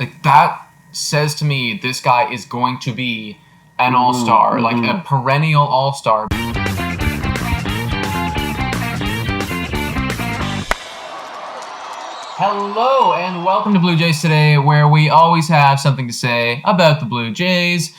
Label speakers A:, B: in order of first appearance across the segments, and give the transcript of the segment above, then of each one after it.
A: Like, that says to me this guy is going to be an all-star, like a perennial all-star. Hello and welcome to Blue Jays Today, where we always have something to say about the Blue Jays.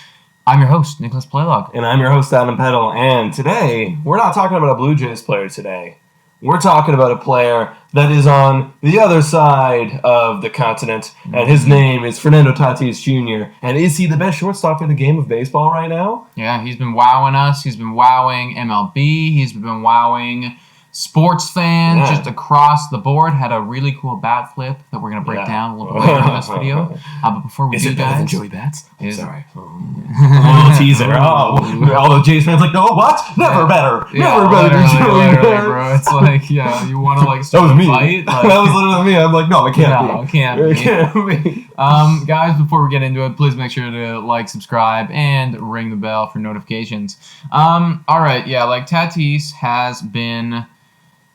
A: I'm your host, Nicholas Playlog.
B: And I'm your host, Adam Peddle. And today, we're not talking about a Blue Jays player today. We're talking about a player that is on the other side of the continent, and his name is Fernando Tatis Jr. And is he the best shortstop in the game of baseball right now?
A: Yeah, he's been wowing us. He's been wowing MLB. He's been wowing sports fans just across the board. Had a really cool bat flip that we're going to break down a little bit later in this video. But before we
B: is
A: do,
B: it better
A: guys,
B: than Joey Bats?
A: Sorry.
B: A little teaser. All the Jays fans like, no, what? Never better. Never better than Joey Bats.
A: Bro. It's like, you want to start
B: that was me.
A: a fight? Like,
B: that was literally me. I'm like, no, it can't be.
A: No, it can't be. Guys, before we get into it, please make sure to like, subscribe, and ring the bell for notifications. All right, Tatis has been...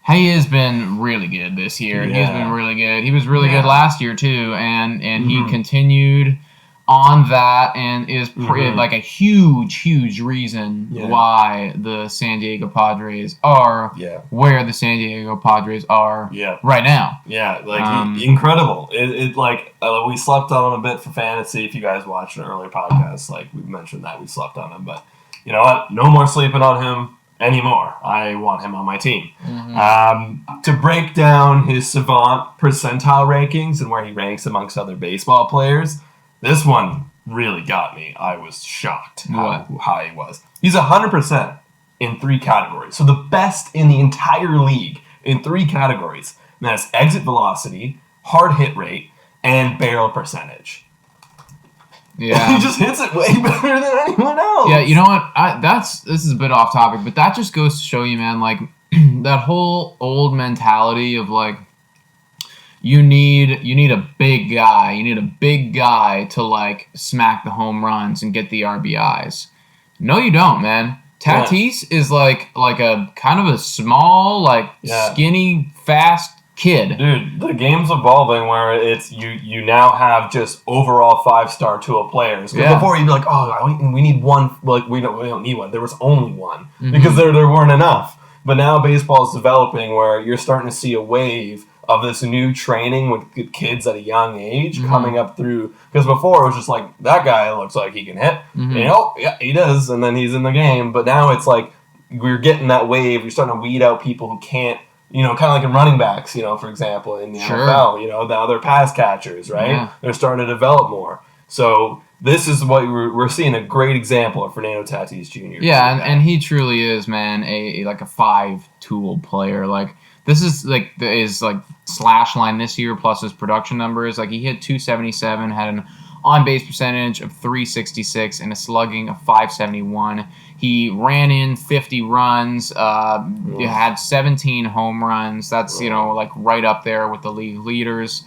A: He has been really good this year.
B: Yeah.
A: He's been really good. He was really good last year too, and he continued on that, and is like a huge reason why the San Diego Padres are where the San Diego Padres are right now.
B: Yeah, incredible. We slept on him a bit for fantasy. If you guys watched an earlier podcast, we mentioned that we slept on him, but you know what? No more sleeping on him anymore. I want him on my team. To break down his savant percentile rankings and where he ranks amongst other baseball players, this one really got me. I was shocked how high he was. He's 100% in 3 categories. So the best in the entire league in 3 categories. And that's exit velocity, hard hit rate, and barrel percentage.
A: Yeah,
B: he just hits it way better than anyone else.
A: Yeah, you know what? This is a bit off topic, but that just goes to show you, man, that whole old mentality of you need a big guy. You need a big guy to smack the home runs and get the RBIs. No, you don't, man. Tatis is like a kind of a small, skinny, fast kid.
B: Dude, the game's evolving where it's you now have just overall 5-star tool players. Because before you'd be like, we need one. We don't need one. There was only one because there weren't enough. But now baseball is developing where you're starting to see a wave of this new training with kids at a young age coming up through. Because before it was just that guy looks like he can hit. Yeah, he does, and then he's in the game. But now it's we're getting that wave. You're starting to weed out people who can't. Kind of like in running backs, for example, in the NFL, the other pass catchers, right? Yeah. They're starting to develop more. So this is what we're seeing a great example of Fernando Tatis Jr.
A: Yeah, and he truly is, man, a 5-tool player. This is his slash line this year plus his production numbers. He hit 277, had an on-base percentage of 366 and a slugging of 571. He ran in 50 runs, had 17 home runs. That's, right up there with the league leaders.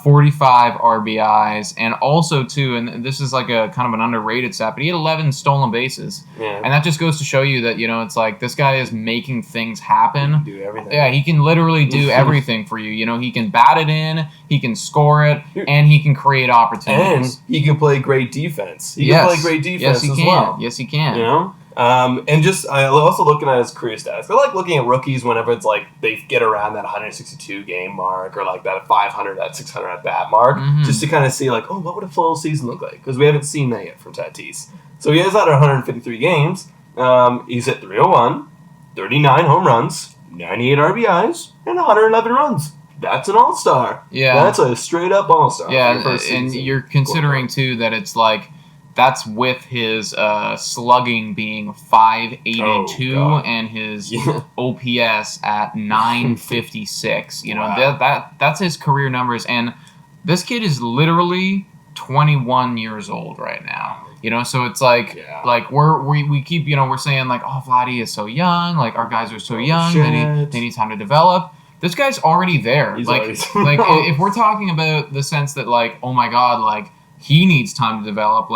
A: 45 RBIs, and also, too, and this is a kind of an underrated stat, but he had 11 stolen bases. Yeah. And that just goes to show you that, it's this guy is making things happen.
B: He can do everything.
A: Yeah, he can literally do everything for you. He can bat it in, he can score it, and he can create opportunities.
B: And he can play great defense. He can play great defense as well.
A: Yes, he can.
B: I also looking at his career stats. I like looking at rookies whenever it's they get around that 162 game mark or that 500, that 600 at bat mark, just to kind of see what would a full season look like? Because we haven't seen that yet from Tatis. So he has had 153 games. He's hit 301, 39 home runs, 98 RBIs, and 111 runs. That's an all-star. Yeah, that's a straight up all-star.
A: Yeah, and you're considering too that it's that's with his slugging being 582 and his OPS at 956. That's his career numbers, and this kid is literally 21 years old right now. So it's we keep we're saying Vladdy is so young, our guys are so young, they need time to develop. This guy's already there. If we're talking about the sense that oh my god, he needs time to develop,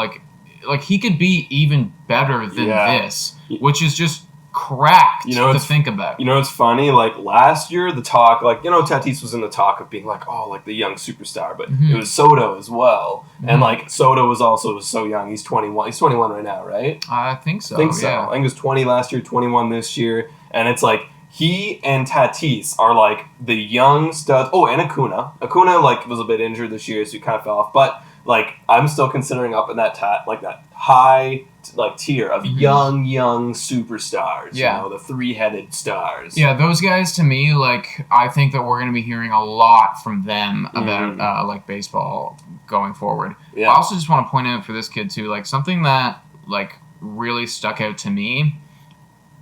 A: he could be even better than this, which is just cracked to think about.
B: You know, it's funny. Like last year, the talk, like Tatis was in the talk of being like, oh, like the young superstar, but it was Soto as well, and like Soto was also so young. He's 21. He's 21 right now, right?
A: I think so.
B: I think he was 20 last year, 21 this year, and it's like he and Tatis are like the young studs. Oh, and Acuna. Acuna like was a bit injured this year, so he kind of fell off, but. Like I'm still considering up in that that high like tier of young superstars.
A: Yeah.
B: The 3-headed stars.
A: Yeah, those guys to me, like I think that we're going to be hearing a lot from them about like baseball going forward.
B: Yeah.
A: I also just want to point out for this kid too, like something that like really stuck out to me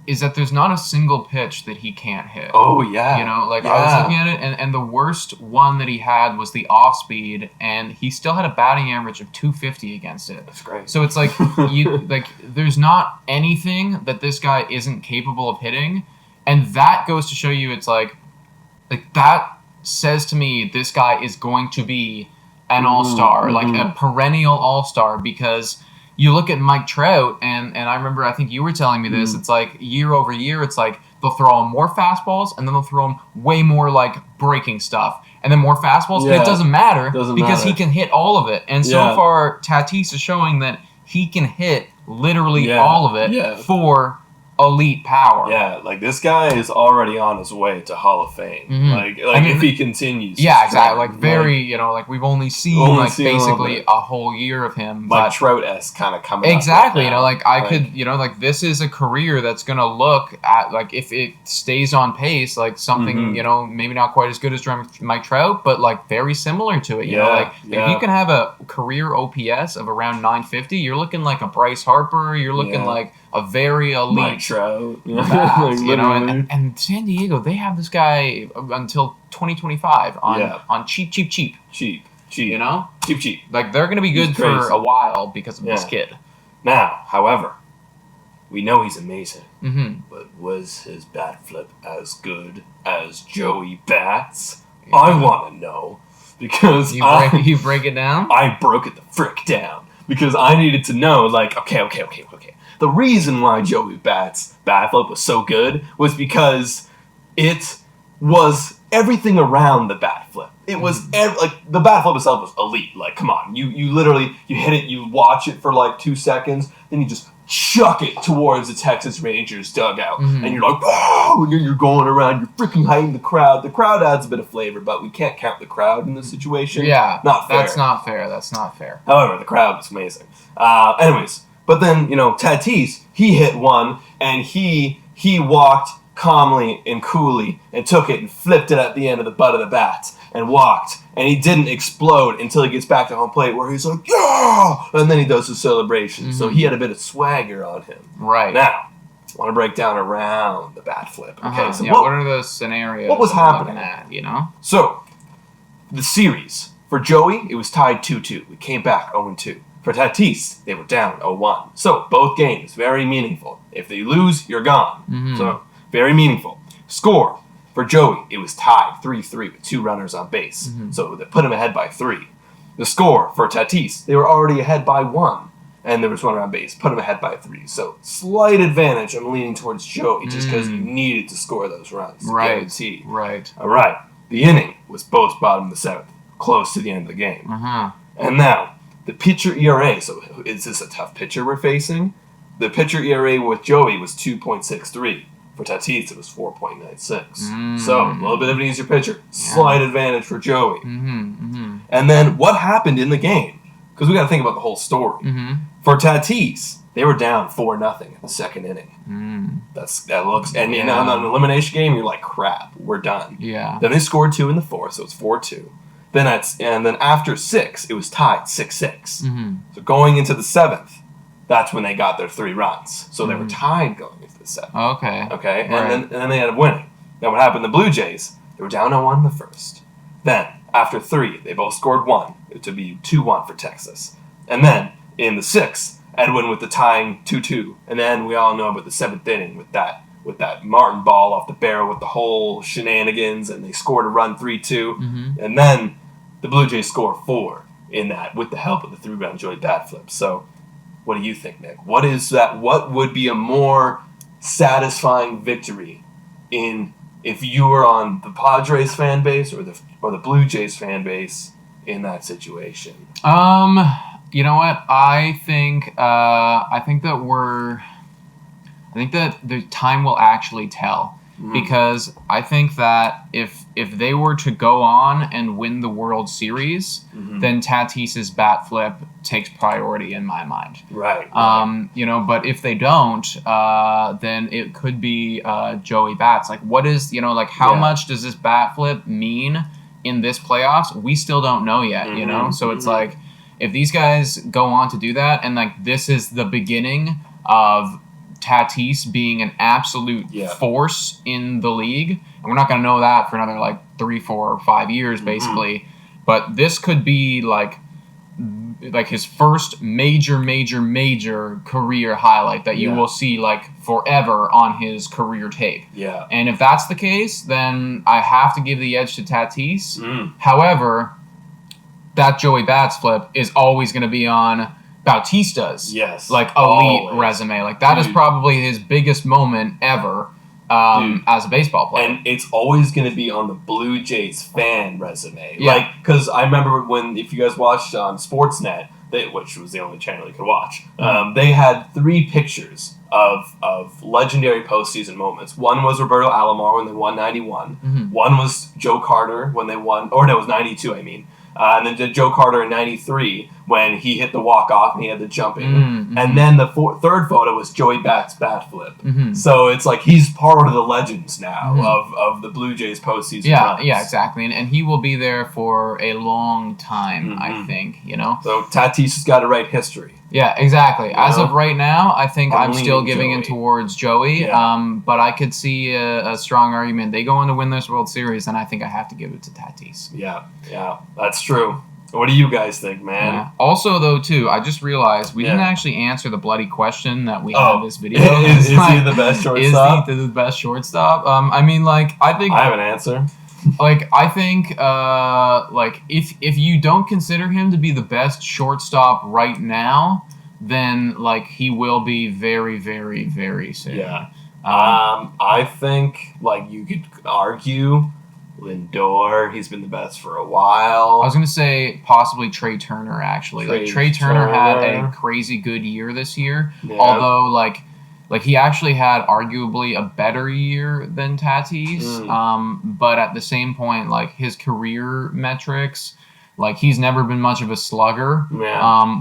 A: is that there's not a single pitch that he can't hit.
B: Oh, yeah.
A: I was looking at it, and the worst one that he had was the off-speed, and he still had a batting average of 250 against it.
B: That's great.
A: So it's like, there's not anything that this guy isn't capable of hitting, and that goes to show you it's like that says to me this guy is going to be an all-star, like a perennial all-star, because... You look at Mike Trout, and I remember, I think you were telling me this, it's like year over year, it's like they'll throw him more fastballs, and then they'll throw him way more like breaking stuff, and then more fastballs, but it doesn't matter because he can hit all of it. And so far, Tatis is showing that he can hit literally all of it for elite power.
B: Yeah, like this guy is already on his way to Hall of Fame. Like if he continues.
A: Yeah, exactly. Like very, like we've only seen basically a whole year of him.
B: Like Trout-esque kind of coming
A: exactly, up. Like this is a career that's going to look at, like if it stays on pace, like something, maybe not quite as good as Mike Trout, but like very similar to it. If you can have a career OPS of around 950, you're looking like a Bryce Harper, you're looking like a very elite
B: Mike Trout,
A: and San Diego, they have this guy until 2025 on cheap.
B: Cheap.
A: Like they're gonna be good for a while because of this kid.
B: Now, however, we know he's amazing, but was his bat flip as good as Joey Bats? Yeah. I want to know because
A: you break it down.
B: I broke it the frick down because I needed to know. Like, okay. The reason why Joey Bats' bat flip was so good was because it was everything around the bat flip. It was the bat flip itself was elite. Like, come on, you literally hit it, you watch it for like 2 seconds, then you just chuck it towards the Texas Rangers dugout, and you're like, oh, and then you're going around, you're freaking hyping the crowd. The crowd adds a bit of flavor, but we can't count the crowd in this situation.
A: Yeah,
B: not fair.
A: That's not fair.
B: However, the crowd was amazing. Anyways. But then, Tatis, he hit one, and he walked calmly and coolly and took it and flipped it at the end of the butt of the bat and walked. And he didn't explode until he gets back to home plate where he's like, yeah! And then he does his celebration. So he had a bit of swagger on him.
A: Right.
B: Now, I want to break down around the bat flip. Okay, so
A: what are those scenarios
B: what was happening?
A: Looking at,
B: So, the series, for Joey, it was tied 2-2. We came back 0-2. For Tatis, they were down 0-1. So, both games, very meaningful. If they lose, you're gone. So, very meaningful. Score, for Joey, it was tied 3-3 with 2 runners on base. So, they put him ahead by 3. The score, for Tatis, they were already ahead by 1. And there was 1 on base, put him ahead by 3. So, slight advantage. I'm leaning towards Joey just because you needed to score those runs.
A: Right.
B: Guaranteed.
A: Right.
B: All right. The inning was both bottom of the 7th, close to the end of the game. And now, the pitcher ERA, so is this a tough pitcher we're facing? The pitcher ERA with Joey was 2.63. For Tatis, it was 4.96. So, a little bit of an easier pitcher. Slight advantage for Joey. And then, what happened in the game? Because we got to think about the whole story. For Tatis, they were down 4-0 in the second inning. That looks, and on an elimination game, you're like, crap, we're done.
A: Yeah.
B: Then they scored 2 in the 4th, so it's 4-2. And then after 6, it was tied 6-6. So going into the 7th, that's when they got their 3 runs. So they were tied going into the 7th. Okay. And then they ended up winning. Then what happened? The Blue Jays, they were down 0-1 in the 1st. Then after 3, they both scored 1. It would be 2-1 for Texas. And then in the 6th, Edwin with the tying 2-2. And then we all know about the 7th inning with that Martin ball off the barrel with the whole shenanigans, and they scored a run 3-2. And then the Blue Jays score 4 in that with the help of the 3-run Joey bat flip. So what do you think, Nick? What is that? What would be a more satisfying victory if you were on the Padres fan base or the Blue Jays fan base in that situation?
A: You know what? I think that the time will actually tell. Because I think that if they were to go on and win the World Series, then Tatis's bat flip takes priority in my mind.
B: Right.
A: But if they don't, then it could be Joey Bats. Like, what is, how much does this bat flip mean in this playoffs? We still don't know yet, So it's like, if these guys go on to do that, and like this is the beginning of Tatis being an absolute force in the league, and we're not going to know that for another like 3, 4, or 5 years, basically. But this could be like his first major career highlight that you will see like forever on his career tape.
B: Yeah.
A: And if that's the case, then I have to give the edge to Tatis. However, that Joey Bats flip is always going to be on Bautista's elite resume. Like that is probably his biggest moment ever as a baseball player.
B: And it's always going to be on the Blue Jays fan resume. Yeah. Because I remember if you guys watched on Sportsnet, which was the only channel you could watch, they had 3 pictures of legendary postseason moments. One was Roberto Alomar when they won 91. One was Joe Carter when they won, or no, it was 92, I mean. And then Joe Carter in 93 when he hit the walk-off and he had the jumping. And then the third photo was Joey Bats' bat flip. So it's like he's part of the legends now of the Blue Jays postseason runs.
A: Yeah, exactly. And he will be there for a long time, I think,
B: So Tatis has got to write history.
A: Yeah, exactly. As of right now, I think I'm still giving it towards Joey. But I could see a strong argument. They go on to win this World Series, and I think I have to give it to Tatis.
B: Yeah, that's true. What do you guys think, man?
A: Yeah. Also, though, too, I just realized we didn't actually answer the bloody question that we had in this video.
B: Is he the best shortstop?
A: Is he the best shortstop? I mean, like, I think...
B: I have an answer.
A: Like, I think, if you don't consider him to be the best shortstop right now, then, like, he will be very, very, very soon.
B: Yeah. I think, like, you could argue Lindor, he's been the best for a while.
A: I was going to say possibly Trey Turner, actually. Trey Turner had a crazy good year this year, although, like he actually had arguably a better year than Tatis. But at the same point, like, his career metrics, like, he's never been much of a slugger.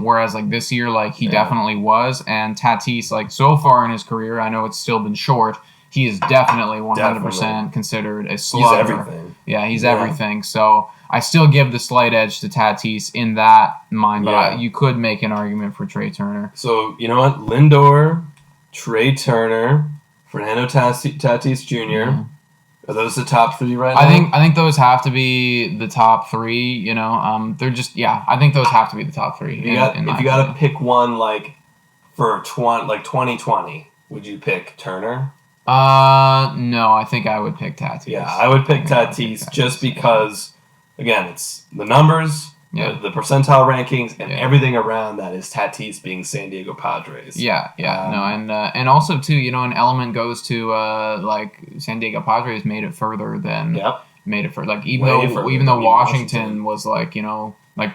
A: Whereas, like, this year, like, he definitely was. And Tatis, like, so far in his career, I know it's still been short, he is definitely 100% considered a slugger.
B: He's everything.
A: Yeah, he's everything. So I still give the slight edge to Tatis in that mind, but you could make an argument for Trey Turner.
B: So, you know what? Lindor, Trey Turner, Fernando Tatis Jr. Are those the top 3 right now?
A: I think those have to be the top 3. They're just I think those have to be the top 3.
B: If you got to pick one, like for 2020, would you pick Turner?
A: No, I think I would pick Tatis.
B: Yeah, I would pick Tatis just because, again, it's the numbers. The percentile rankings and everything around that is Tatis being San Diego Padres.
A: And also too, an element goes to like San Diego Padres made it further than like even though Washington was like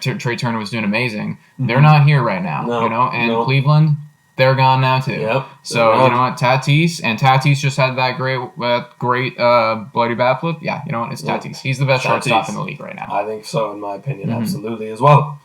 A: Trey Turner was doing amazing, they're not here right now. And Cleveland, they're gone now too. So you know what, Tatis just had that great bloody bat flip. Yeah, you know what, it's Tatis. He's the best shortstop in the league right now.
B: I think so, in my opinion, absolutely as well.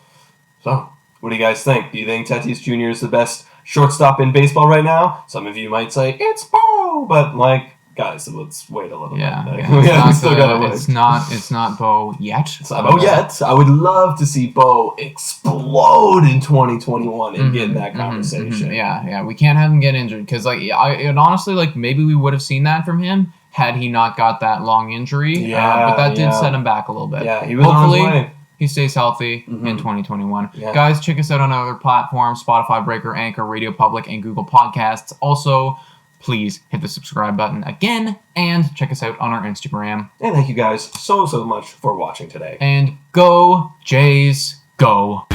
B: So, what do you guys think? Do you think Tatis Jr. is the best shortstop in baseball right now? Some of you might say it's Bo, but like, guys, let's wait a little bit.
A: We still gotta wait. It's not Bo yet.
B: It's not Bo yet. I would love to see Bo explode in 2021 and get in that conversation.
A: Yeah. We can't have him get injured because, like, and honestly, like, maybe we would have seen that from him had he not got that long injury. But that did set him back a little bit.
B: Yeah, he was on his way.
A: He stays healthy in 2021. Guys, check us out on other platforms: Spotify, Breaker, Anchor, Radio Public, and Google Podcasts. Also, please hit the subscribe button again and check us out on our Instagram.
B: And thank you guys so much for watching today.
A: And go Jays, go.